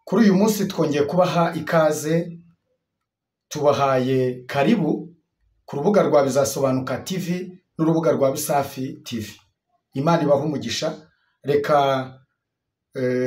Kuri uyu munsi twongeye kubaha ikaze, tubahaye karibu ku rubuga rwa Bizasobanuka TV n'urubuga rwa Bisafi TV. Imana ibahe umugisha. Reka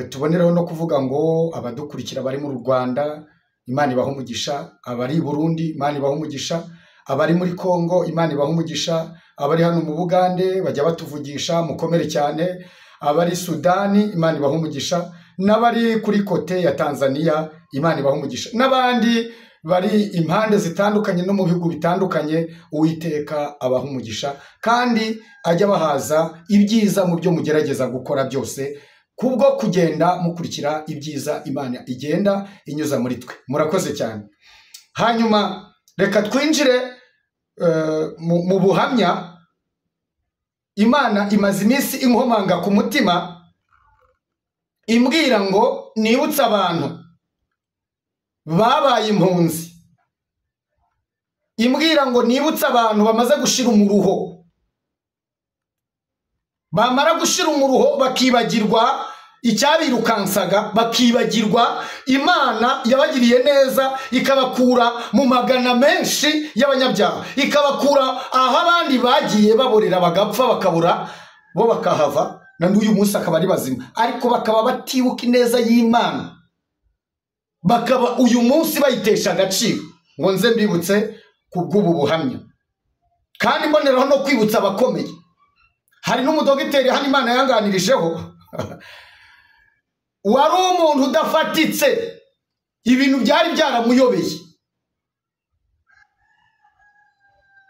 tubonereho no kuvuga ngo abadukurikira bari mu Rwanda, Imana ibahe umugisha. Abari Burundi, Imana ibahe umugisha. Abari muri Kongo, Imana ibahe umugisha. Abari hano mu Bugande bajya batuvugisha, mukomere cyane. Abari Sudani, Imana ibahe umugisha. N'abari kuri kote ya Tanzania, Imana ibahe umugisha. N'abandi bari impande zitandukanye no mu bihugu bitandukanye, Uwiteka abahe umugisha kandi ajya bahaza ibyiza mu byo mugerageza gukora byose, kubwo kugenda mukurikira ibyiza Imana igenda inyuza muri twe. Murakoze cyane. Hanyuma reka twinjire mu buhamya. Imana imaze iminsi inkomanga ku mutima, imbwira ngo nibutse abantu babaye impunzi, imbwira ngo nibutse abantu bamaze gushira umuruho, bamara gushira umuruho bakibagirwa icyabirukansaga, bakibagirwa Imana yabagiriye neza, ikabakura mu magana menshi y'abanyabyaha, ikabakura aho abandi bagiye baborera bagapfa bakabura, bo bakahava na n'uyu munsi akaba ari bazima, ariko bakaba batibuka ineza y'Imana, bakaba uyu munsi bayitesha agaciro. Ngo nze mbibutse kubw'ubu buhamya, kandi mboneraho no kwibutsa abakomeye. Hari n'umudogiteri hano Imana yanganirijeho wari umuntu udafatitse, ibintu byari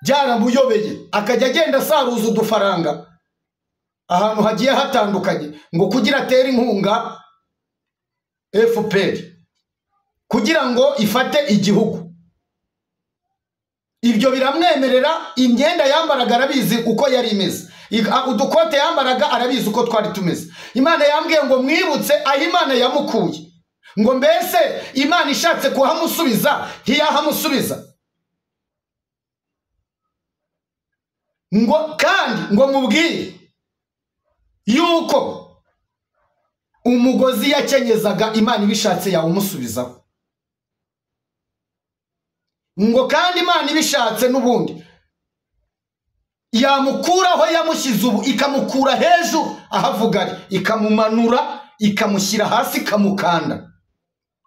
byaramuyobeye, akajya agenda asaruza udufaranga ahantu hagiye hatandukanye ngo kugira atere inkunga FPR, kugira ngo ifate igihugu. Ibyo biramwemerera. Imyenda yambaraga arabizi uko yari imeze, udukote yambaraga arabizi uko twari tumeze. Imana yambwiye ngo mwibutse aho Imana yamukuye, ngo mbese Imana ishatse kuhamusubiza ntiyahamusubiza, ngo kandi ngo mubwire yuko umugozi yakenyezaga Imana ibishatse yawumusubizaho, ngo kandi Imana ibishatse n'ubundi yamukuraho yamushyize ubu, ikamukura hejuru ahavuga ari, ikamumanura ikamushyira hasi, ikamukanda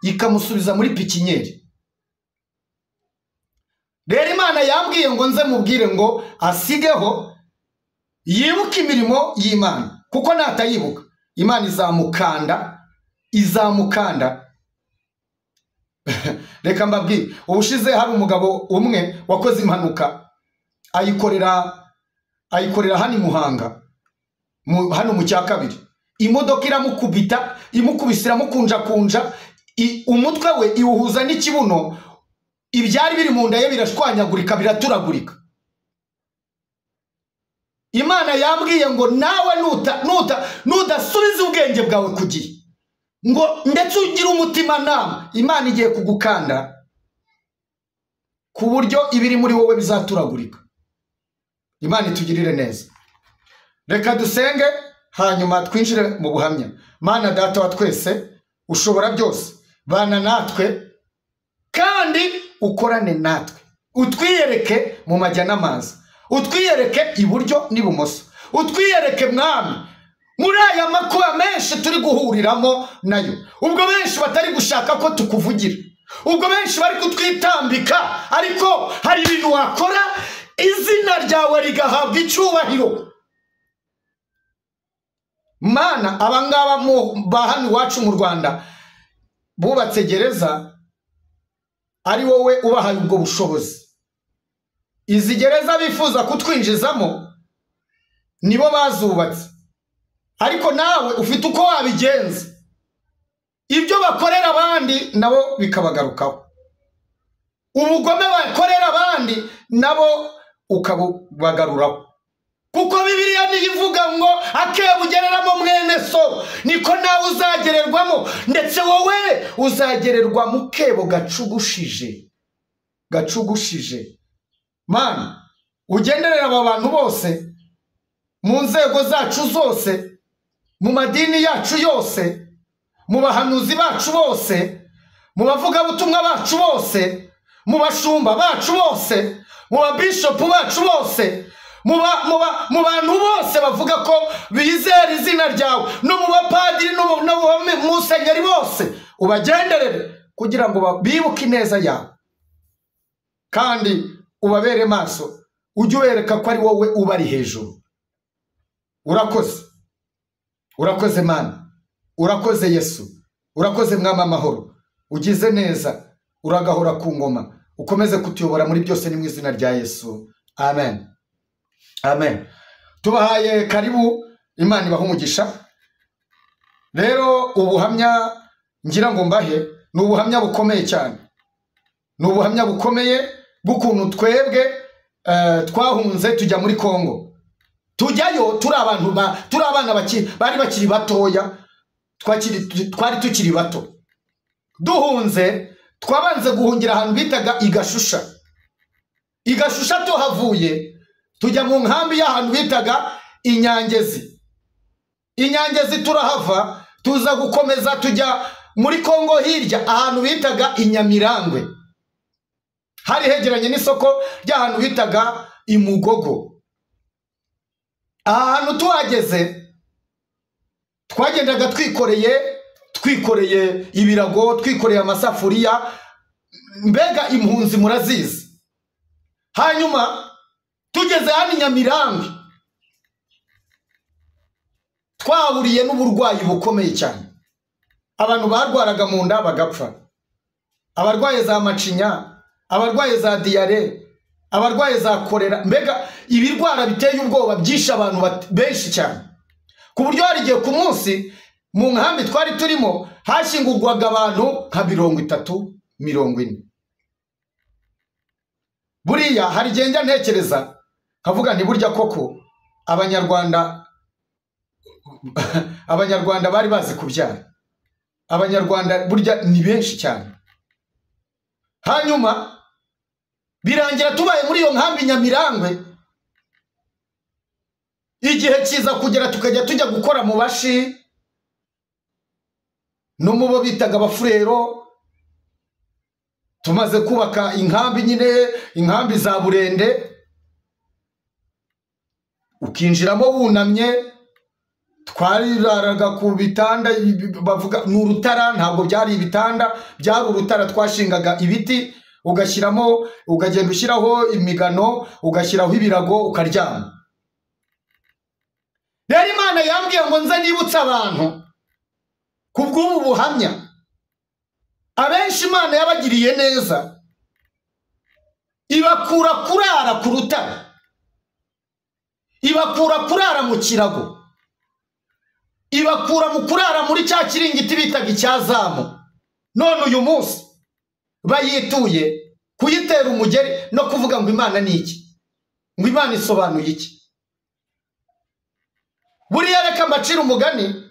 ikamusubiza muri pikinyeri. Rero Imana yambwiye ngo nze mubwire ngo asigeho yibuke imirimo y'Imana, kuko natayibuka Imana izamukanda. Reka mbabwire, ubushize hari umugabo umwe wakoze impanuka, ayikorera hano i Muhanga, hano mu cya kabiri. Imodoka iramukubita, imukubise iramukunjakunja, umutwe we iwuhuza n'ikibuno, ibyari biri mu nda ye birashwanyagurika, biraturagurika. Imana yambwiye ngo nawe nudasubiza ubwenge bwawe ku gihe, ngo ndetse ugire umutima nama, Imana igiye kugukanda ku buryo ibiri muri wowe bizaturagurika. Imana itugirire neza. Reka dusenge hanyuma twinjire mu buhamya. Mana Data wa twese ushobora byose, bana natwe kandi ukorane natwe, utwiyereke mu majya n'amazi, utwiyereke iburyo n'ibumoso, utwiyereke Mwami muri aya makuba menshi turi guhuriramo nayo, ubwo benshi batari gushaka ko tukuvugira, ubwo benshi bari kutwitambika, ariko hari ibintu wakora izina ryawe rigahabwa icyubahiro. Mana, abangaba ba hano iwacu mu Rwanda bubatse gereza, ari wowe ubahaye ubwo bushobozi. Izi gereza bifuza kutwinjizamo nibo bazubatse, ariko nawe ufite uko wabigenza. Ibyo bakorera abandi nabo bikabagarukaho, ubugome bakorera abandi nabo ukabubagaruraho, kuko Bibiliya niyo ivuga ngo akebugereramo mwene so niko nawe uzagererwamo, ndetse wowe uzagererwa mu kebo gacugushije. Mana, ugenderera aba bantu bose mu nzego zacu zose, mu madini yacu yose, mu bahanuzi bacu bose, mu bavugabutumwa bacu bose, mu bashumba bacu bose, mu babishopu bacu bose, mu bantu bose bavuga ko bizera izina ryawe, no mu bapadiri no mu musenyeri bose, ubagenderere kugira ngo bibuke ineza yawe, kandi ubabere maso, ujye ubereka ko ari wowe ubari hejuru. Urakoze, urakoze Mana, urakoze Yesu, urakoze Mwami amahoro, ugize neza, uragahora ku ngoma, ukomeze kutuyobora muri byose, ni mu izina rya Yesu, amen. Amen. Tubahaye karibu, Imana ibahe umugisha. Rero ubuhamya ngira ngo mbahe ni ubuhamya bukomeye cyane, ni ubuhamya bukomeye bw'ukuntu twebwe twahunze tujya muri Kongo. Tujyayo turi abana bari bakiri batoya, twari tukiri bato. Duhunze twabanze guhungira ahantu bitaga Igashusha tuhavuye tujya mu nkambi y'ahantu bitaga Inyangezi turahava, tuza gukomeza tujya muri Kongo hirya ahantu bitaga Inyamirangwe, hari hegeranye n'isoko ry'ahantu bitaga Imugogo. Ahantu tuhageze twagendaga twikoreye ibirago, twikoreye amasafuriya, mbega impunzi murazizi. Hanyuma tugeze hano Inyamirangwe twahuriye n'uburwayi bukomeye cyane. Abantu barwaraga mu nda bagapfa, abarwaye za macinya, abarwaye za diyare, abarwaye za korera, mbega ibirwara biteye ubwoba byishe abantu benshi cyane, ku buryo hari igihe ku munsi mu nkambi twari turimo hashyingurwaga abantu nka 30-40. Buriya hari igihe njya ntekereza kavuga nti burya koko abanyarwanda bari bazi kubyara, abanyarwanda burya ni benshi cyane. Hanyuma birangira tubaye muri iyo nkambi Inyamirangwe, igihe kiza kugera tukajya tujya gukora mu bashi no mu bo bitaga abafurero. Tumaze kubaka inkambi, nyine inkambi za Burende, ukinjiramo wunamye. Twariraraga ku bitanda bavuga n'urutara, ntabwo byari ibitanda, byari urutara twashingaga ibiti, ugashyiramo, ukagenda ushyiraho imigano, ugashyiraho ibirago, ukaryama. Rero Imana yambwiye ngo nze nibutse abantu kubw'ubu buhamya. Abenshi Imana yabagiriye neza, ibakura kurara ku rutara, ibakura kurara mu kirago, ibakura mu kurara muri cya kiringiti bitaga icyazamu. None uyu munsi bayituye kuyitera umugeri no kuvuga ngo Imana ni iki, ngo Imana isobanuye iki. Buriya reka mbacira umugani,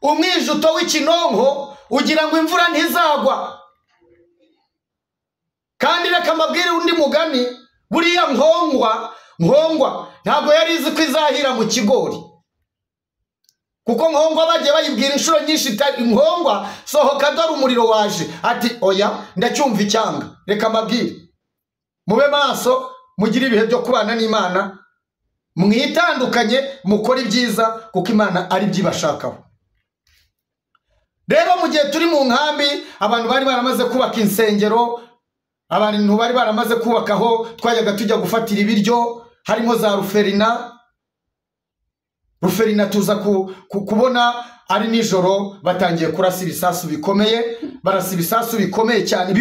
umwijuto w'ikinonko ugira ngo imvura ntizagwa. Kandi reka mbabwire undi mugani, buriya nkongwa ntabwo yari izi ko izahira mu kigori, kuko nkongwa bagiye bayibwira inshuro nyinshi, nkongwa sohoka dore umuriro waje, ati oya ndacyumva icyanga. Reka mbabwire, mube maso, mugire ibihe byo kubana n'Imana, mwitandukanye, mukora ibyiza, kuko Imana ari byibashakaho. Rero mu gihe turi mu nkambi, abantu bari baramaze kubaka insengero, abantu bari baramaze kubakaho twajyaga tujya gufatira ibiryo, harimo za ruferina. Tuza kubona ari nijoro batangiye kurasa ibisasu bikomeye, barasa ibisasu bikomeye cyane,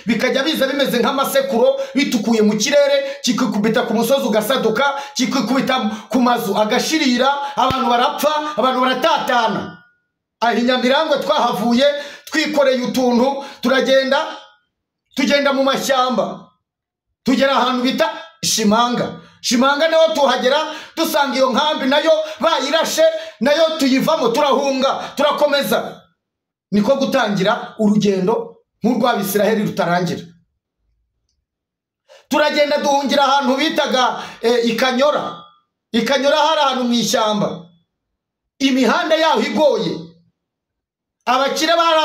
bikajya biza bimeze nk'amasekuro, bitukuye mu kirere, kikikubita ku musozi ugasaduka, kikikubita ku mazu agashirira, abantu barapfa, abantu baratatana. Aho Inyamirangwe twahavuye twikoreye utuntu, tugenda mu mashyamba, tugera ahantu bita Shimanga naho tuhagera, dusanga iyo nkambi nayo bayirashe, nayo tuyivamo, turahunga, turakomeza. Niko gutangira urugendo nk'urw'Abisiraheli rutarangira. Turagenda duhungira ahantu bitaga Ikanyora hari ahantu mu ishyamba, imihanda yaho igoye. abakire bari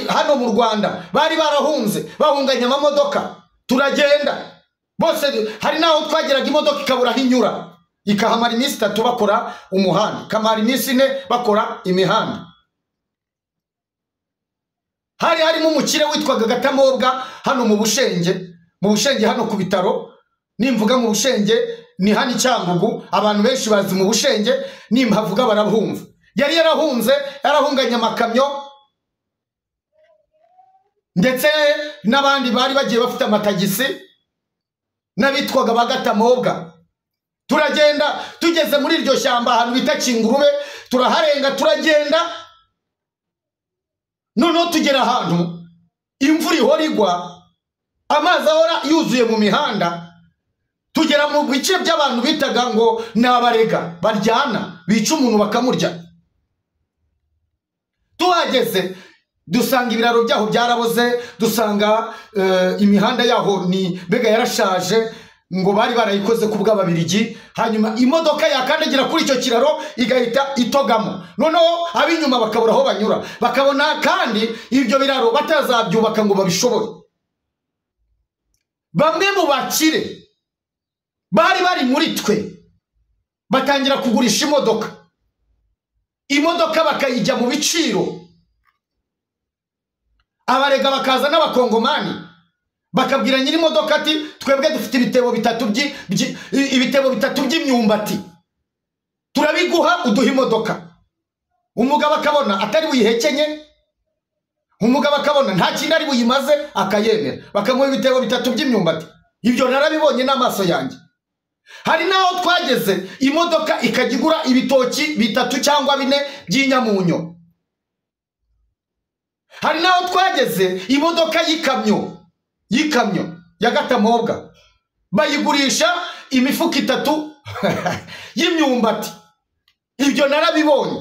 hano mu Rwanda bari barahunze bahunganya amamodoka turagenda bose. Hari naho twageraga imodoka ikabura hinyura ikahamara iminsi 3 bakora umuhanda, kamara iminsi 4 bakora imihanda. Hari harimo umukire witwaga Gatamobwa hano mu Bushenge hano ku bitaro. Nimvuga mu Bushenge ni hani Cyangugu, abantu benshi bazi mu Bushenge, nimpavuga barabumva. Yari yarahunze, yarahunganya amakamyo ndetse n'abandi bari bagiye bafite amatagisi n'abitwaga Bagatamobwa. Turagenda tugeze muri iryo shyamba ahantu bita Kingurube, turaharenga turagenda. Noneho tugera ahantu imvura ihora igwa, amazi ahora yuzuye mu mihanda. Tugera mu bice by'abantu bitaga ngo n'abarega baryana bica umuntu bakamurya. Tuhageze dusanga ibiraro byaho byaraboze, dusanga imihanda yaho ni bega yarashaje, ngo bari barayikoze ku bw'Ababiligi. Hanyuma imodoka yakandagira kuri icyo kiraro igahita itogamo. Noneho abinyuma bakabura aho banyura, bakabona kandi ibyo biraro batazabyubaka ngo babishobore. Bamwe mu bakire bari muri twe batangira kugurisha imodoka bakayijya mu biciro. Abarega bakaza n'abakongomani bakabwira nyiri imodoka ati twebwe dufite ibitebo bitatu by'imyumbati, turabiguha uduha imodoka. Umugabo akabona atari buyihekenye, umugabo akabona nta kintu ari buyimaze akayemera, bakamuha ibitebo 3 by'imyumbati. Ibyo narabibonye n'amaso yanjye. Hari naho twageze imodoka ikagigura ibitoki 3 cyangwa 4 by'inyamunyo. Hari naho twageze imodoka y'ikamyo ya Gatamobwa bayigurisha imifuka 3 y'imyumbati. Ibyo narabibonye.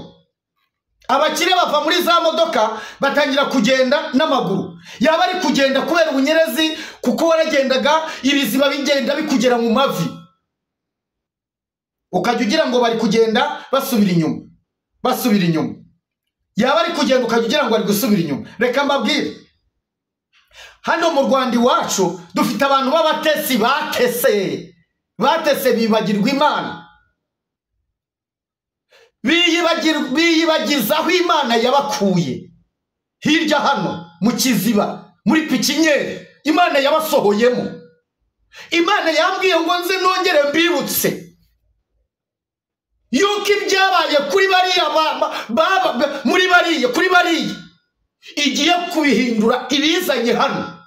Abakire bava muri za modoka batangira kugenda n'amaguru. Yaba ari kugenda kubera ubunyerezi, kuko waragendaga ibiziba bigenda bikugera mu mavi, ukajya ugira ngo bari kugenda basubira inyuma. Yaba ari kugenda ukajya ugira ngo ari gusubira inyuma. Reka mbabwire, hano mu Rwanda iwacu dufite abantu b'abatesi batese bibagirwa Imana, biyibagiza aho Imana yabakuye. Hirya hano mu kiziba muri pikinyeri Imana yabasohoyemo. Imana yambwiye ngo nze nongere mbibutse yuko ibyabaye kuri bariya igiye kubihindura ibizanye hano.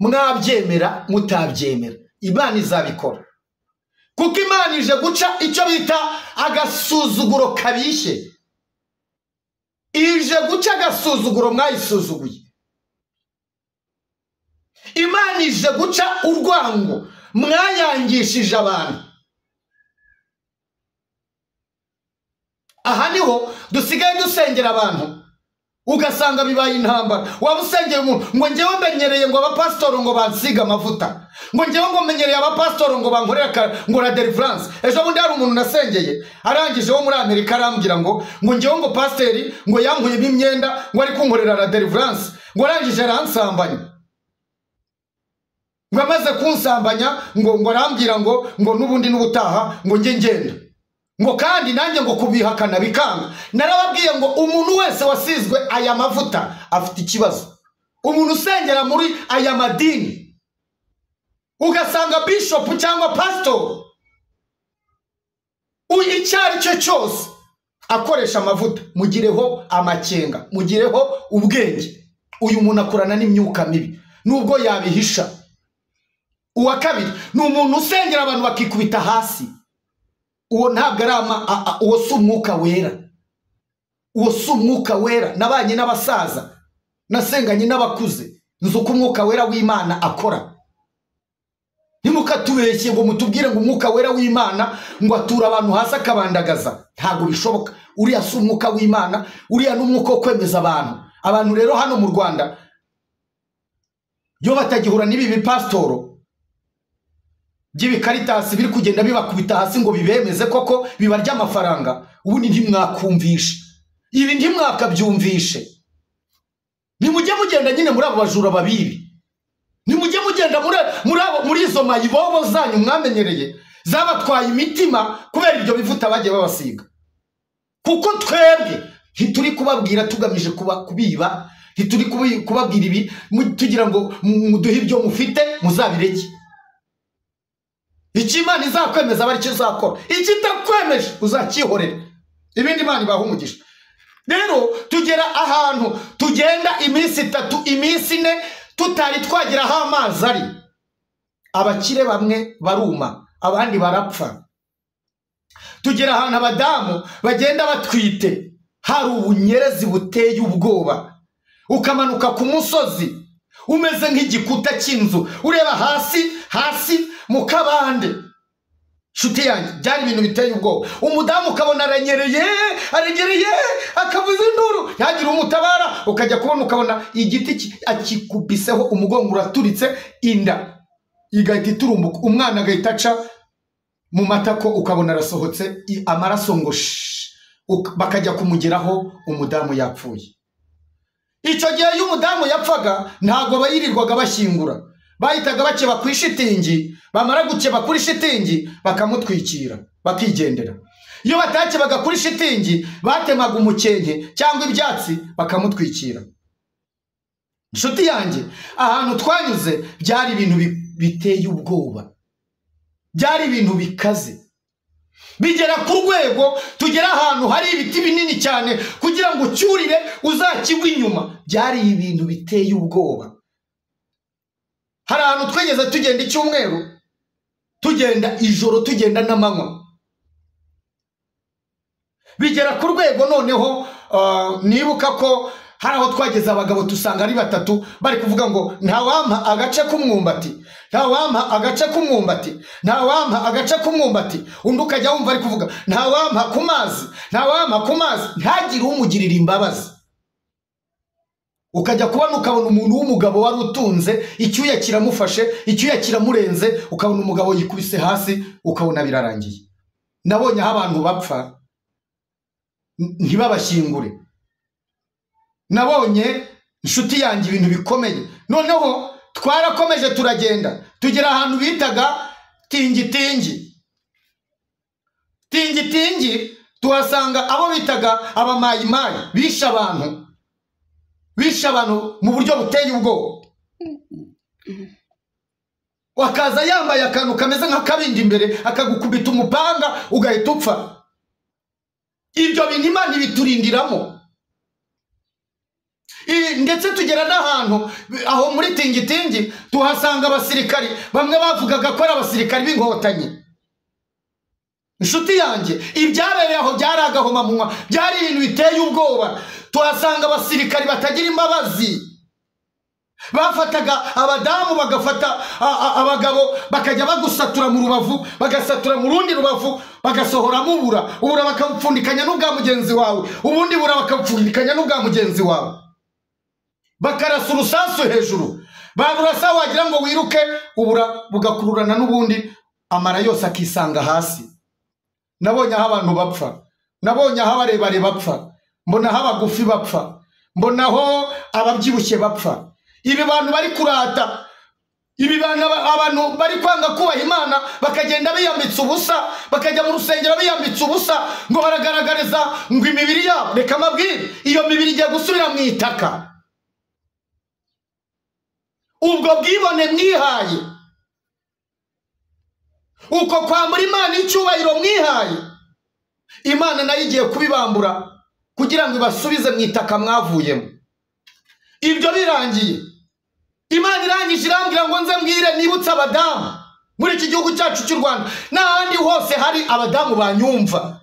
Mwabyemera mutabyemera, Imana izabikora, kuko Imana ije guca icyo bita agasuzuguro kabishye. Ije guca agasuzuguro mwayisuzuguye. Imana ije guca urwango mwayangishije abantu. Aha niho dusigaye dusengera abantu, ugasanga bibaye intambara. Waba usengera umuntu ngo ngewe mbenyereye ngo abapasitoro ngo bansiga amavuta, ngo ngewe ngo menyereye abapasitoro ngo bankorera ngo la deliverance. Ejo bundi hari umuntu nasengeye arangije wo muri Amerika arambwira ngo ngewe ngo pasiteri ngo yankuyemo imyenda ngo ari kunkorera la deliverance, ngo arangije aransambanya. Ngo amaze kunsambanya ngo arambwira ngo nubundi n'ubutaha ngo nge ngenda, ngo kandi nanjye ngo kubihakana bikanga. Narababwiye ngo umuntu wese wasizwe aya mavuta afite ikibazo. Umuntu usengera muri aya madini ugasanga bishop cyangwa pastor icyari cyo cyose akoresha amavuta, mugireho amakenga, mugireho ubwenge. Uyu muntu akorana n'imyuka mibi nubwo yabihisha. Uwa kabiri ni umuntu usengera abantu bakikubita hasi. Uwo ntabwo ari uwo si umwuka wera. Uwo si umwuka wera. Nabanye n'abasaza, nasenganye n'abakuze, nzi uko umwuka wera w'Imana akora. Ntimukatubeshye ngo mutubwire ngo umwuka wera w'Imana ngo atura abantu hasi akabandagaza. Ntabwo bishoboka. Uriya si umwuka w'Imana, uriya ni umwuka wo kwemeza abantu. Abantu rero hano mu Rwanda yo batagihura n'ibi bipasitoro by'ibikaritasi biri kugenda bibakubita hasi ngo bibemeze koko bibarya amafaranga, ubu ni ntimwakumvisha. ibi ntimwakabyumvishe. Nimujye mugenda nyine muri abo bajura babiri, nimujye mugenda muri izo mayibobo zanyu mwamenyereye zabatwaye imitima kubera ibyo bivuta bagiye babasiga. Kuko twebwe ntituri kubabwira tugamije kubiba, ntituri kubabwira ibi tugira ngo muduhe ibyo mufite muzabireke. Icyo Imana izakwemeza bari cyo uzakora, ikitakwemeje uzakihorera, ibindi Imana ibaha umugisha. Rero tugera ahantu tugenda iminsi 3 iminsi 4 tutari twagera aho amazi ari. Abakire bamwe baruma, abandi barapfa. Tugera ahantu abadamu bagenda batwite, hari ubunyerezi buteye ubwoba. Ukamanuka ku musozi umeze nk'igikuta cy'inzu, ureba hasi mu kabande. Shuti yanjye, byari ibintu biteye ubwoba. Umudamu ukabona aranyereye akavuza induru, yagira umutabara, ukajya kubona ukabona igiti akikubiseho, umugongo uraturitse, inda igahita iturumbuka, umwana agahita aca mu matako, ukabona arasohotse amaraso ngo bakajya kumugeraho umudamu yapfuye. Icyo gihe iyo umudamu yapfaga ntabwo bayirirwaga bashyingura, bahitaga bakeba ku ishitingi, bamara gukeba kuri shitingi bakamutwikira bakigendera. Iyo batakebaga kuri shitingi batemaga umukenke cyangwa ibyatsi bakamutwikira. Inshuti yanjye, ahantu twanyuze byari ibintu biteye ubwoba, byari ibintu bikaze, bigera ku rwego tugera ahantu hari ibiti binini cyane kugira ngo cyurire uzakigwa inyuma. Byari ibintu biteye ubwoba. Hari ahantu twegeze tugenda icyumweru, tugenda ijoro, tugenda n'amanywa. Bigera ku rwego noneho nibuka ko hari aho twageze abagabo tusanga ari 3 bari kuvuga ngo ntawampa agace k'umwumbati, ntawampa agace k'umwumbati, ntawampa agace k'umwumbati. Undi ukajya wumva ari kuvuga ntawampa ku mazi, ntawampa ku mazi, ntagire umugirira imbabazi. Ukajya kubona ukabona umuntu w'umugabo wari utunze, icyuya kiramufashe, icyuya kiramurenze, ukabona umugabo yikubise hasi, ukabona birarangiye. Nabonye aho abantu bapfa ntibabashyingure. Nabonye inshuti yanjye ibintu bikomeye. Noneho twarakomeje turagenda, tugera ahantu bitaga tingitingi. Tingitingi tuhasanga abo bitaga abamayimayi, bisha abantu mu buryo buteye ubwoba. Wakaza yambaye akantu kameze nk'akabindi imbere, akagukubita umupanga ugahita upfa. Ibyo bintu Imana ibiturindiramo. Ndetse tugera n'ahantu aho muri tingitingi tuhasanga abasirikari, bamwe bavugaga ko ari abasirikari b'inkotanyi. Inshuti yanjye, ibyabereye aho byari agahomamunwa, byari ibintu biteye ubwoba. Tuhasanga abasirikari batagira imbabazi, bafataga abadamu bagafata abagabo bakajya bagusatura mu rubavu, bagasatura mu rundi rubavu, bagasohoramo ubura bakabupfundikanya n'ubwa mugenzi wawe, ubundi bura bakabupfundikanya n'ubwa mugenzi wawe. Bakarasa urusasu hejuru, barurasa wagira ngo wiruke, ubura bugakururana n'ubundi, amara yose akisanga hasi. Nabonye aho abantu bapfa, nabonye aho abarebare bapfa, mbona aho abagufi bapfa, mbona aho ababyibushye bapfa. Ibi bantu bari kurata, ibi bantu abantu bari kwanga kubaha Imana, bakagenda biyambitse ubusa, bakajya mu rusengero biyambitse ubusa, ngo baragaragariza ngo imibiri yabo. Reka mabwire, iyo mibiri igiye gusubira mu itaka. Ubwo bwibone mwihaye, uko kwambura Imana icyubahiro mwihaye, Imana nayo igiye kubibambura kugira ngo ibasubize mu itaka mwavuyemo. Ibyo birangiye, Imana irangije irambwira ngo nze mbwire nibutse abadamu muri iki gihugu cyacu cy'u Rwanda n'ahandi hose hari abadamu banyumva.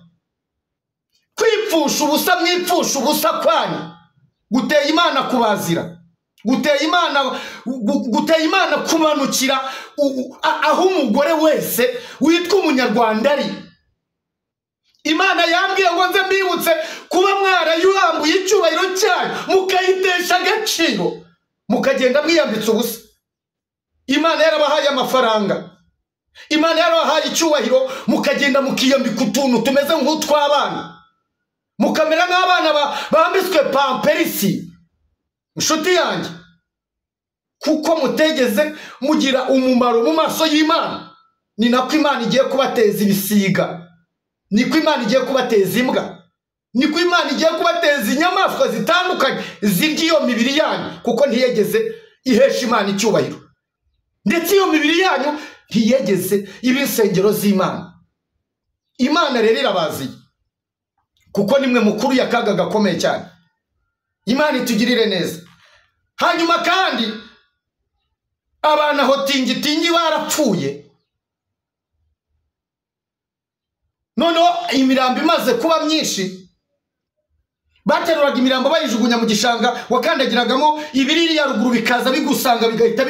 Kwipfusha ubusa, mwipfusha ubusa kwanyu guteye Imana kubazira, guteye Imana kumanukira aho umugore wese witwa umunyarwanda ari. Imana yambwiye ngo nze mbibutse kuba mwarayambuye icyubahiro cyanyu, mukayitesha agaciro, mukagenda mwiyambitse ubusa. Imana yarabahaye amafaranga, Imana yarabahaye icyubahiro, mukagenda mukiyambika utuntu tumeze nk'utw'abana, mukamera nk'abana bambitswe pamperisi. Inshuti yanjye, kuko mutegeze mugira umumaro mu maso y'Imana, ni nako Imana igiye kubateza ibisiga, niko Imana igiye kubateza imbwa, niko Imana igiye kubateza inyamaswa zitandukanye zirya iyo mibiri yanyu, kuko ntiyegeze ihesha Imana icyubahiro, ndetse iyo mibiri yanyu ntiyegeze iba insengero z'Imana. Imana rero irabaziye, kuko nimwe mukuru y'akaga gakomeye cyane. Imana itugirire neza. Hanyuma kandi abana aho tingitingi barapfuye, noneho imirambo imaze kuba myinshi, bateruraga imirambo bayijugunya mu gishanga wakandagiragamo, ibiriri ya ruguru bikaza bigusanga, bigahita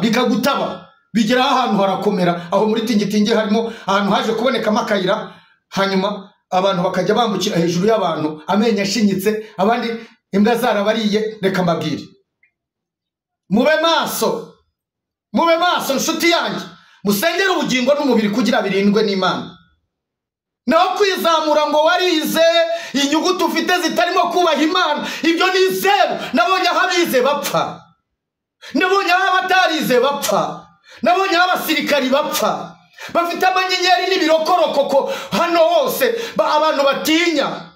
bikagutaba, bigera ahantu harakomera. Aho muri tingitingi harimo ahantu haje kubonekamo akayira, hanyuma abantu bakajya bambukira hejuru y'abantu, amenyo ashinyitse, abandi imbwa zarabariye. Reka mbabwire, mube maso nshuti yanjye, musengere ubugingo n'umubiri kugira birindwe n'Imana. Naho kwizamura ngo warize inyuguti ufite zitarimo kubaha Imana, ibyo ni zeru. Nabonye aho abize bapfa, nabonye aho abatarize bapfa, nabonye aho abasirikari bapfa, bafite amanyenyeri n'ibirokorokoko hano hose, abantu batinya.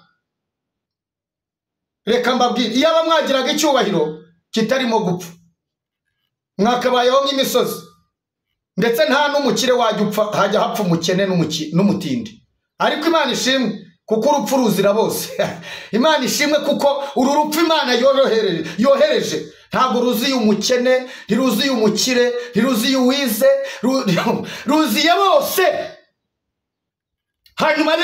Reka mbabwire, iyo abamwagiraga icyubahiro kitarimo gupfa, mwakabayeho nk'imisozi, ndetse nta n'umukire wajya upfa, hajya hapfa umukene n'umutindi. Ariko Imana ishimwe, kuko urupfu ruzira bose. Imana ishimwe, kuko uru rupfu Imana yohereje ntabwo ruziye umukene, ntiruziye umukire, ntiruziye uwize, ruziye bose. Hanyuma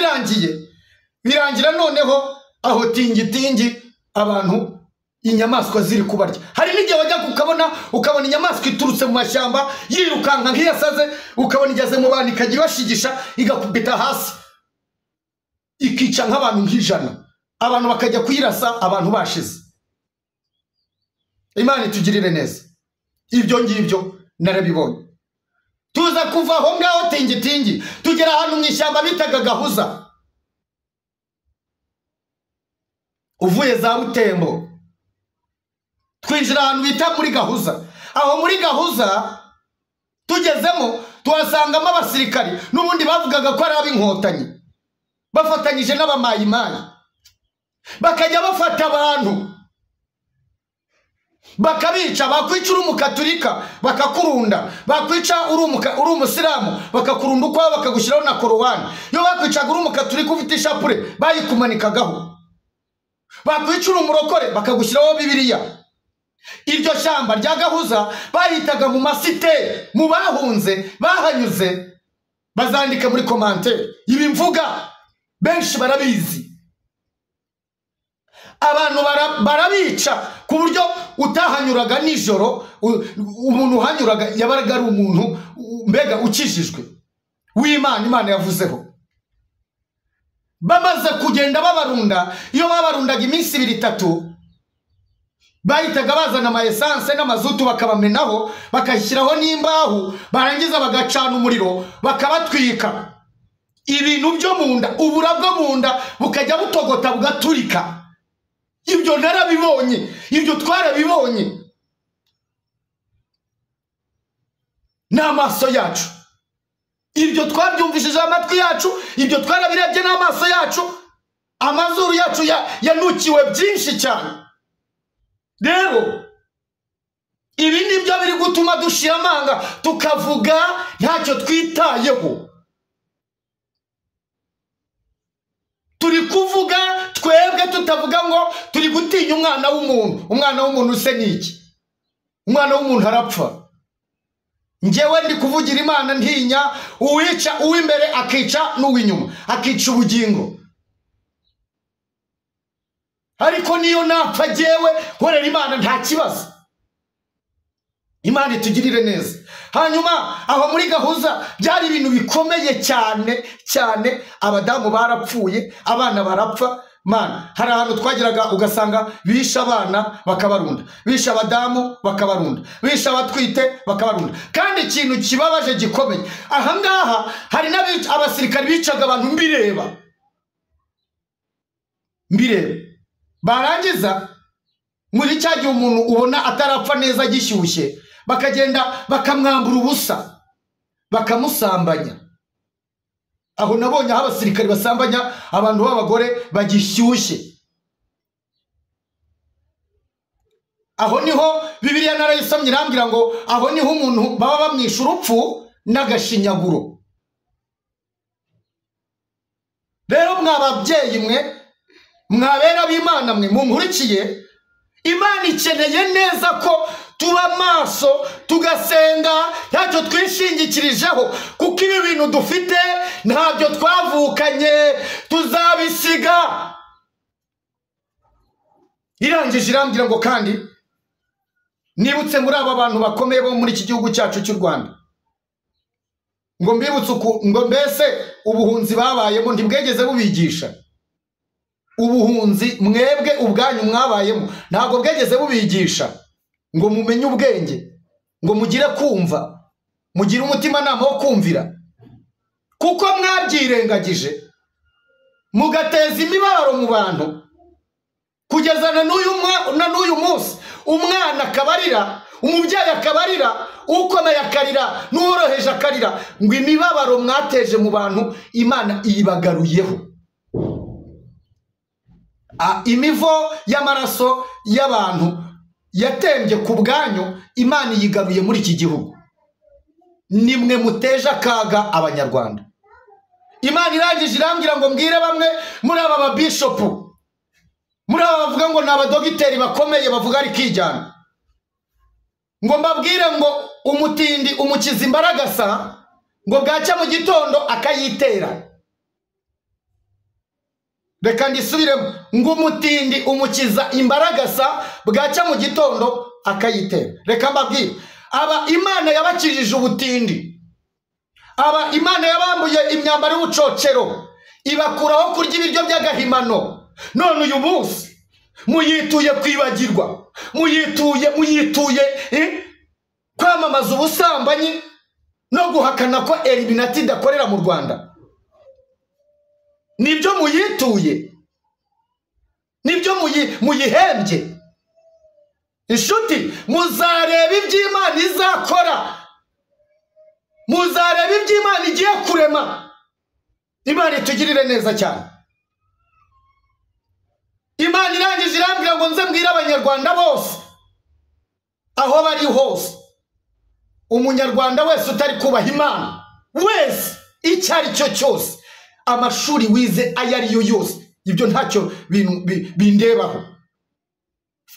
birangira noneho aho tingitingi abantu inyamaswa ziri kubarya. Hari n'igihe wajya ukabona inyamaswa iturutse mu mashyamba yirukanka nk'iyasaze, ukabona igeze mu bantu ikajya ibashigisha, igakubita hasi, ikica nk'abantu nk'ijana, abantu bakajya kuyirasa, abantu bashize. Imana itugirire neza. Ibyo ngibyo narabibonye. Tuza kuva aho ngaho tingitingi tugera ahantu mu ishyamba bitaga Gahuza, uvuye za Butembo twinjira ahantu bita muri Gahuza. Aho muri Gahuza tugezemo tuhasangamo abasirikari n'ubundi bavugaga ko ari ab'inkotanyi, bafatanyije n'abamayimayi, bakajya bafata abantu bakabica. Bakwica uri umukaturika bakakurunda, bakwica uri umusilamu bakakurunda ukwawe, bakagushyiraho na korowani. Iyo bakwicaga uri umukaturika ufite ishapure bayikumanikagaho, bakwica uri umurokore bakagushyiraho Bibiliya. Iryo shyamba rya Gahuza bahitaga mu masite, mu bahunze bahanyuze, bazandika muri komantere ibi mvuga, benshi barabizi. Abantu barabica ku buryo utahanyuraga nijoro, umuntu uhanyuraga yabaga ari umuntu mbega ukijijwe w'Imana, Imana yavuzeho. Bamaze kugenda babarunda, iyo babarundaga iminsi 2-3, bahitaga bazana ama essence n'amazutu bakabamenaho, bakashyiraho n'imbaho, barangiza bagacana umuriro bakabatwika. Ibintu byo munda, ubura bwo munda bukajya butogota bugaturika. Ibyo narabibonye, ibyo twarabibonye n'amaso yacu, ibyo twabyumvishije amatwi yacu, ibyo twarabirebye n'amaso yacu, amazuru yacu yanukiwe byinshi cyane. Rero ibi nibyo biri gutuma dushira amanga, tukavuga ntacyo twitayeho. Turi kuvuga twebwe tutavuga ngo turi gutinya umwana w'umuntu. Umwana w'umuntu use n'iki? Umwana w'umuntu arapfa. Njyewe ndi kuvugira Imana ntinya, uwica uw'imbere akica n'uw'inyuma, akica ubugingo. Ariko niyo napfa jyewe nkorera Imana nta kibazo. Imana itugirire neza. Hanyuma aho muri Gahuza byari ibintu bikomeye cyane. Abadamu barapfuye, abana barapfa. Mana, hari ahantu twagiraga ugasanga bisha abana bakabarunda, bisha abadamu bakabarunda, bisha abatwite bakabarunda. Kandi ikintu kibabaje gikomeye, aha ngaha hari abasirikari bicaga abantu mbireba. mbirebe. Barangiza muri cya gihe umuntu ubona atarapfa neza gishyushye, bakagenda bakamwambura ubusa, bakamusambanya. Aho nabonye aho abasirikare basambanya abantu b'abagore bagishyushye. Aho niho Bibiliya narayisomye irambwira ngo aho niho umuntu baba bamwisha urupfu n'agashinyaguro. Rero mwababyeyi mwe, mwabera b'Imana mwe munkurikiye, Imana ikeneye neza ko tuba maso tugasenga ntacyo twishingikirijeho, kuko ibi bintu dufite ntabyo twavukanye, tuzabisiga. Irangije irambwira ngo kandi nibutse muri aba bantu bakomeye bo muri iki gihugu cyacu cy'u Rwanda, ngo mbibutse ngo mbese ubuhunzi babayemo ntibwegeze bubigisha. Ubuhunzi mwebwe ubwanyu mwabayemo ntabwo bwegeze bubigisha ngo mumenye ubwenge, ngo mugire kumva, mugire umutima nama wo kumvira, kuko mwabyirengagije mugateza imibabaro mu bantu, kugeza na n'uyu munsi umwana akabarira, umubyeyi akabarira, ukomeye akarira, n'uworoheje akarira, ngo imibabaro mwateje mu bantu Imana iyibagaruyeho. Imivo y'amaraso y'abantu yatembye ku bwanyu Imana iyigaruye muri iki gihugu. Nimwe muteje akaga Abanyarwanda. Imana irangije irambwira ngo mbwire bamwe muri aba babishopu, muri aba bavuga ngo ni abadogiteri bakomeye bavuga ari kijyana, ngo mbabwire ngo umutindi umukiza imbaragasa, ngo bwacya mu gitondo akayitera. Reka ndisubiremo, ngo umutindi umukiza imbaragasa, bwacya mu gitondo akayitera. Reka mbabwire, aba Imana yabakijije ubutindi, aba Imana yabambuye imyambaro y'ubucocero, ibakuraho kurya ibiryo by'agahimano. None uyu munsi muyituye kwibagirwa, muyituye kwamamaza ubusambanyi no guhakana ko Eliminati idakorera mu Rwanda. Nibyo muyituye, nibyo muyihembye. Inshuti, muzareba iby'Imana izakora, muzareba iby'Imana igiye kurema. Imana itugirire neza cyane. Imana irangije irambwira ngo nze mbwire Abanyarwanda bose aho bari hose, umunyarwanda wese utari kubaha Imana wese icyo ari cyo cyose, amashuri wize ayo ari yo yose, ibyo ntacyo bindebaho.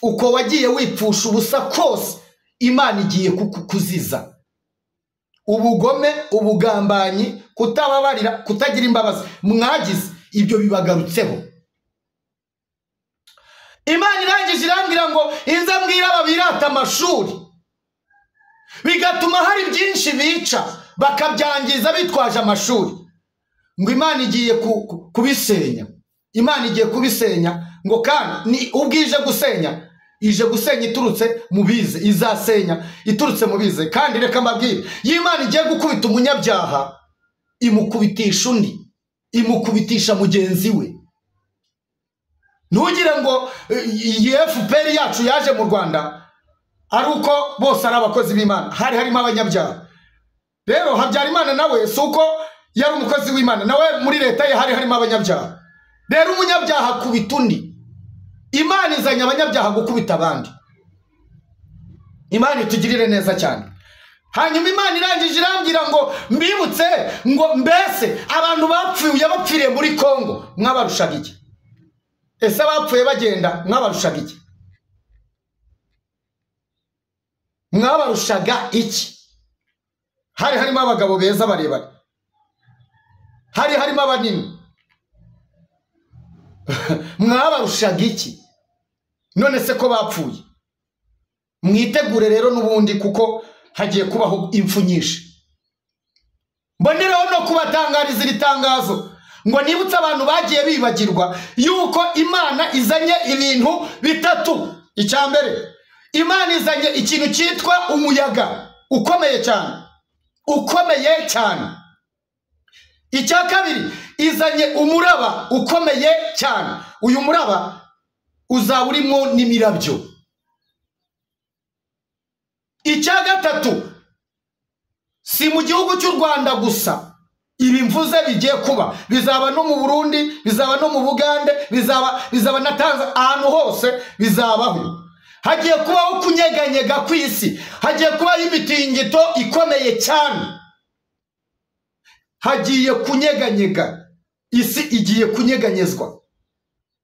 Uko wagiye wipfusha ubusa kose Imana igiye kukuziza. Ubugome, ubugambanyi, kutababarira, kutagira imbabazi mwagize, ibyo bibagarutseho. Imana irangije irambwira ngo inza mbwira ababirata amashuri, bigatuma hari byinshi bica bakabyangiza bitwaje amashuri, ngo Imana igiye kubisenya. Imana igiye kubisenya, ngo kandi ni ubwije gusenya, ije gusenya iturutse mu bize, izasenya iturutse mu bize. Kandi reka mbabwire, y'Imana igiye gukubita umunyabyaha, imukubitisha undi, imukubitisha mugenzi we. Ntugire ngo iyi FPR yacu yaje mu Rwanda ari uko bose ari abakozi b'Imana, hari harimo abanyabyaha. Rero Habyarimana nawe si uko yari umukozi w'Imana, nawe muri leta ye hari harimo abanyabyaha. Rero umunyabyaha akubita undi, Imana izanye abanyabyaha gukubita abandi. Imana itugirire neza cyane. Hanyuma Imana irangije irambwira ngo mbibutse ngo mbese abantu bapfuye bapfiriye muri Kongo mwabarushaga iki? Ese bapfuye bagenda mwabarushaga iki? Mwabarushaga iki? Hari harimo abagabo beza barebare, hari harimo abanini, mwabarushaga iki? None se ko bapfuye? Mwitegure rero n'ubundi kuko hagiye kubaho impfu nyinshi. Mboneraho no kubatangariza iri tangazo ngo nibutse abantu bagiye bibagirwa yuko Imana izanye ibintu bitatu. Icya mbere, Imana izanye ikintu cyitwa umuyaga ukomeye cyane, ukomeye cyane. icya kabiri izanye umuraba ukomeye cyane. Uyu muraba uzaba urimo n'imirabyo. Icya gatatu, si mu gihugu cy'u Rwanda gusa ibi mvuze bigiye kuba, bizaba no mu Burundi, bizaba no mu Bugande, bizaba na Tanzania, ahantu hose bizabaho. Hagiye kubaho kunyeganyega kw'isi, hagiye kubaho imitingito ikomeye cyane, hagiye kunyeganyega, isi igiye kunyeganyezwa.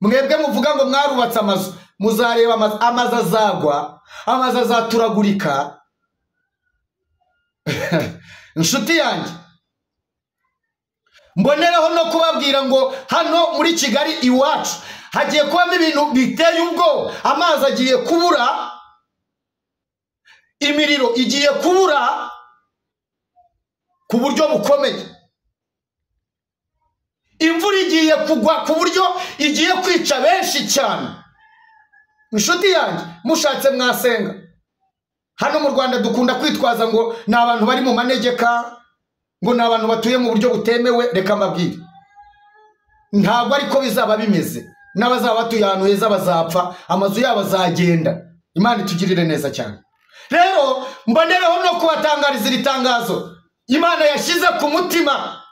Mwebwe muvuga ngo mwarubatse amazu, muzareba amazu azagwa, amazu azaturagurika. Inshuti yanjye, mbonereho no kubabwira ngo hano muri Kigali iwacu hagiye kubamo ibintu biteye ubwo. Amazi agiye kubura, imiriro igiye kubura ku buryo bukomeye, imvura igiye kugwa ku buryo igiye kwica benshi cyane. Inshuti yanjye, mushatse mwasenga. Hano mu Rwanda dukunda kwitwaza ngo ni abantu bari mu manegeka, ngo ni abantu batuye mu buryo butemewe. Reka mbabwire, ntabwo ariko bizaba bimeze. N'abazaba batuye ahantu heza bazapfa, amazu yabo azagenda. Imana itugirire neza cyane. Rero mbonereho no kubatangariza iri tangazo Imana yashyize ku mutima.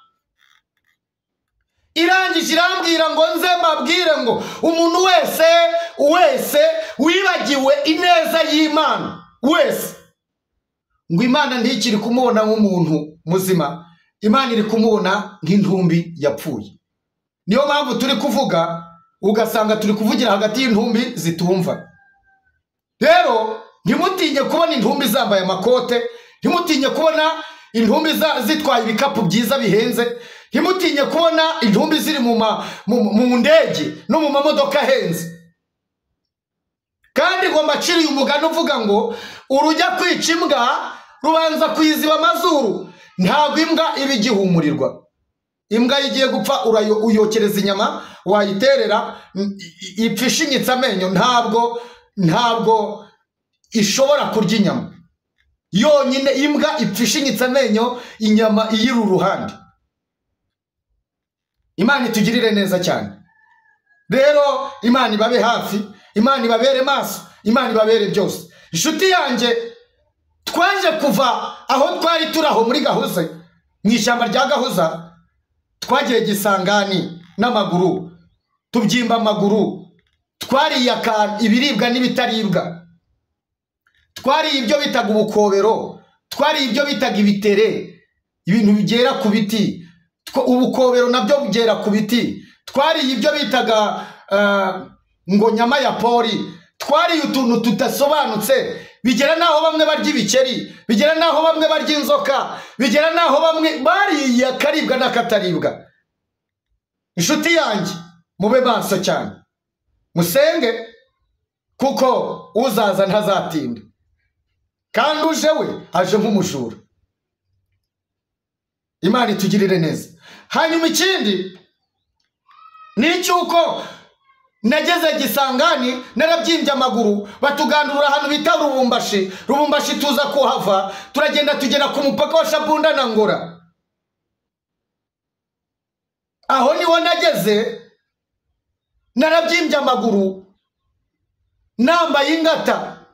Irangije irambwira ngo nze mbabwire ngo umuntu wese wibagiwe ineza y'Imana wese, ngo Imana ntikiri kumubona nk'umuntu muzima, Imana iri kumubona nk'intumbi yapfuye. Niyo mpamvu turi kuvuga ugasanga turi kuvugira hagati y'intumbi zitumva. Rero ntimutinye kubona intumbi zambaye amakote, ntimutinye kubona intumbi zitwaye ibikapu byiza bihenze, ntimutinye kubona intumbi ziri mu ndege no mu mamodoka ahenze. Kandi ngo mbaciriye umugani uvuga ngo urujya kwica imbwa rubanza kuyiziba amazuru. Ntabwo imbwa iba igihumurirwa. Imbwa igiye gupfa uyokereza inyama, wayiterera ipfa ishinyitse amenyo, ntabwo ishobora kurya inyama yonyine. Imbwa ipfa ishinyitse amenyo, inyama iyiri uruhande. Imana itugirire neza cyane. Rero Imana ibabe hafi, Imana ibabere maso, Imana ibabere byose. Inshuti yanjye, twaje kuva aho twari turaho muri Gahuza, mu ishyamba rya Gahuza, twagiye Gisangani n'amaguru, tubyimba amaguru, twariye ibiribwa n'ibitaribwa, twariye ibyo bitaga ubukobero, twariye ibyo bitaga ibitere, ibintu bigera ku biti. Ubukobero nabyo bugera ku biti. Twariye ibyo bitaga ngo nyama ya pori, twariye utuntu tudasobanutse, bigera naho bamwe barya ibikeri, bigera naho bamwe barya inzoka, bigera naho bamwe bariye akaribwa n'akataribwa. Inshuti yanjye, mube maso cyane, musenge, kuko uzaza ntazatinda, kandi uje we aje nk'umujura. Imana itugirire neza. Hanyuma ikindi ni icyuko nageze Gisangani, narabyimbye amaguru, batugandurura ahantu bita Rubumbashi, tuza kuhava, turagenda tugera ku mupaka wa Shabunda na Ngora. Aho niho nageze, narabyimbye amaguru, nambaye ingata,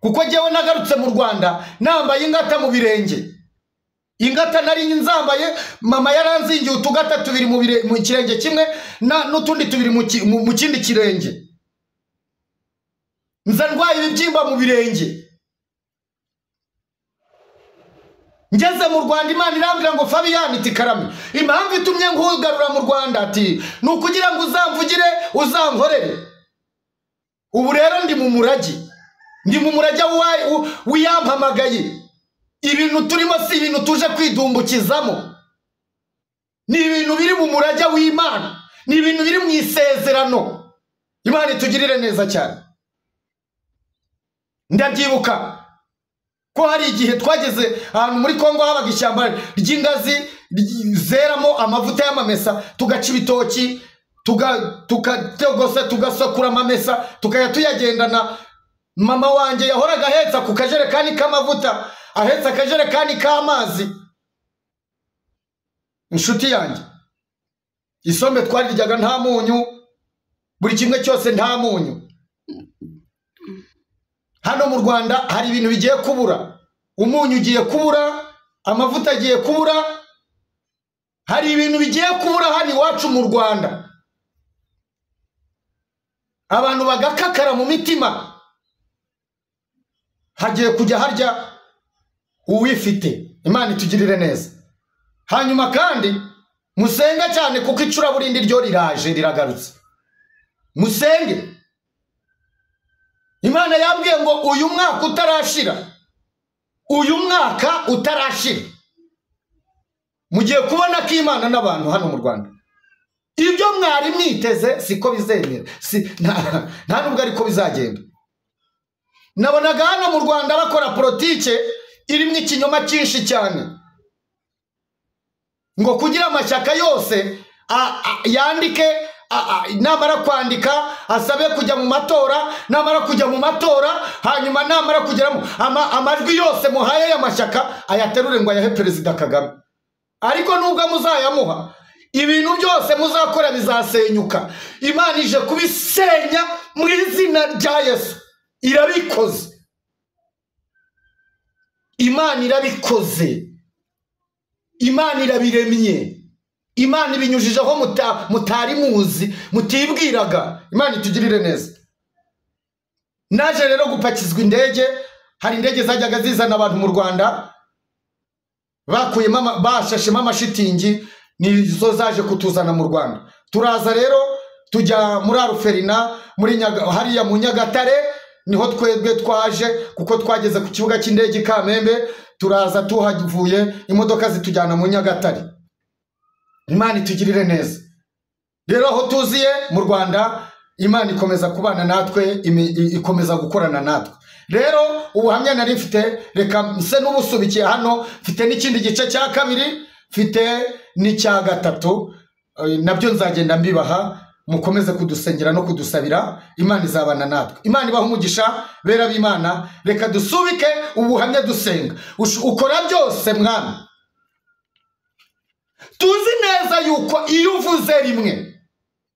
kuko jyewe nagarutse mu Rwanda nambaye ingata mu birenge. Ingata nari nzambaye, mama yaranzingiye utugata tubiri mu kirenge kimwe n'utundi tubiri mu kindi kirenge. Nza ndwaye ibibyimba mu birenge. Ngeze mu Rwanda, Imana irambwira ngo Fabiyani iti karame, impamvu itumye nkugarura mu Rwanda ati ni ukugira ngo uzamvugire, uzankorere. Ubu rero ndi mu murage w'iyampamagaye. Ibintu turimo si ibintu tuje kwidumbukizamo, ni ibintu biri mu murage w'Imana, ni ibintu biri mu isezerano. Imana itugirire neza cyane. Ndabyibuka ko hari igihe twageze ahantu muri Kongo, habaga ishyamba ry'ingazi zeramo amavuta y'amamesa, tugaca ibitoki, tugatogose, tugasakura amamesa, tukajya tuyagendana. Mama wanjye yahoraga ahetsa ku kajerekani k'amavuta, ahetse akajerekani k'amazi. inshuti yanjye, isombe twariryaga nta munyu, buri kimwe cyose nta munyu. Hano mu Rwanda hari ibintu bigiye kubura, umunyu ugiye kubura, amavuta agiye kubura, hari ibintu bigiye kubura hano iwacu mu Rwanda. Abantu bagakakara mu mitima, hagiye kujya harya uwifite. Imana itugirire neza. Hanyuma kandi musenga cyane kuko icuraburindi ryo riraje riragarutse. Musenge. Imana yabwiye ngo uyu mwaka utarashira, mugiye kubona ko Imana n'abantu hano mu Rwanda ibyo mwari mwiteze siko bizemera, nta nubwo ariko bizagenda. Nabonaga hano mu Rwanda bakora politike irimo ikinyoma cyinshi cyane, ngo kugira amashyaka yose yandike, namara kwandika asabe kujya mu matora, namara kujya mu matora, hanyuma namara kugeramo amajwi yose muhaye y'amashyaka ayaterure ngo ayahe Perezida Kagame. Ariko nubwo muzayamuha, ibintu byose muzakora bizasenyuka. Imana ije kubisenya mu izina rya Yesu. Irabikoze. Imana irabikoze. Imana irabiremye. Imana ibinyujijeho mutari muzi, mutibwiraga. Imana itugirire neza. Naje rero gupakizwa indege, hari indege zajyaga zizana abantu mu Rwanda, bashashemo amashitingi, nizo zaje kutuzana mu Rwanda. Turaza rero tujya muri Aruferina, hariya mu Nyagatare, niho twebwe twaje kuko twageze ku kibuga cy'indege Kamembe. Turaza tuhavuye, imodoka zitujyana mu Nyagatare. Imana itugirire neza. Rero aho tuziye mu Rwanda, Imana ikomeza kubana natwe, ikomeza gukorana natwe. Rero ubuhamya nari mfite, reka nse n'ubusubikiye hano, mfite n'ikindi gice cya kabiri, mfite n'icya gatatu, nabyo nzagenda mbibaha. Mukomeze kudusengera no kudusabira. Imana izabana natwe. Imana ibaha umugisha bera b'Imana. Reka dusubike ubuhamya dusenga. Ukora byose mwana. Tuzi neza yuko iyo uvuze rimwe,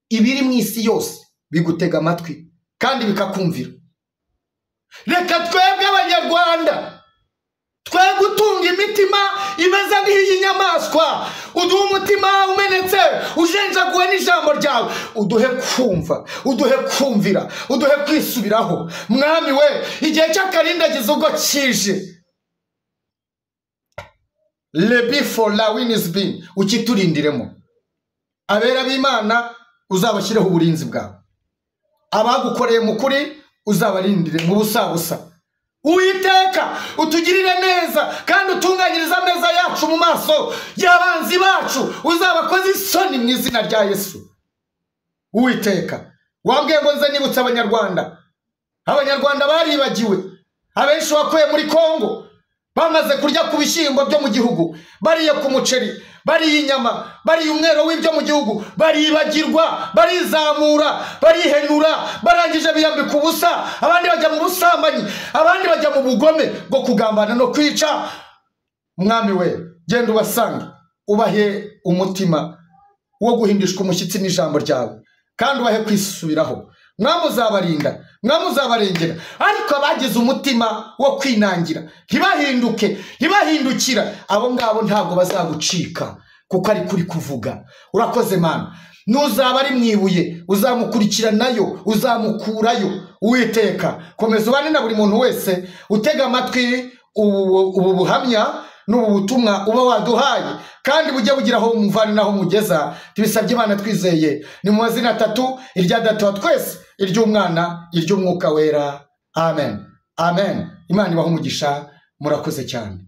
ibiri mu isi yose bigutega amatwi kandi bikakumvira. Reka twebwe Abanyarwanda twe gutunga imitima imeze nk'iyi nyamaswa, uduhe umutima umenetse ujenjaguwe n'ijambo ryawe, uduhe kumva, uduhe kumvira, uduhe kwisubiraho. Mwami we, igihe cy'akarindagiza ubwo kije, le before la win is been, ukiturindiremo. Abera b'Imana uzabashyireho uburinzi bwawe, abagukoreye mu kuri uzabarindire mu busabusa. Uwiteka utugirire neza kandi utunganyiriza ameza yacu mu maso y'abanzi bacu, uzabakoze isoni mu izina rya Yesu. Uwiteka wambwiye ngo nze nibutse Abanyarwanda baribagiwe. Abenshi wakuye muri Kongo bamaze kurya ku bishyimbo byo mu gihugu, bariye ku muceri, bariye inyama, bariye umwero w'ibyo mu gihugu, baribagirwa, barizamura, barihenura, barangije biyambika ubusa. Abandi bajya mu busambanyi, abandi bajya mu bugome bwo kugambana no kwica. Mwami we, genda ubasange, ubahe umutima wo guhindishwa umushyitsi n'ijambo ryawe, kandi ubahe kwisubiraho. Mwami uzabarinda, Mwami uzabarengera. Ariko abagize umutima wo kwinangira, ntibahinduke, ntibahindukira, abo ngabo ntabwo bazagucika kuko ari kuri kuvuga. Urakoze Mana. Nuzaba ari mwibuye uzamukurikira nayo, uzamukurayo. Uwiteka komeza ubane na buri muntu wese utega amatwi ubu buhamya n'ubu butumwa uba waduhaye, kandi bujye bugiraho umuvane naho mugeza. Tubisabye Imana twizeye, ni mu mazina atatu, irya Data wa twese, iry'Umwana, iry'Umwuka wera. Amen. Amen. Imana ibahe umugisha. Murakoze cyane.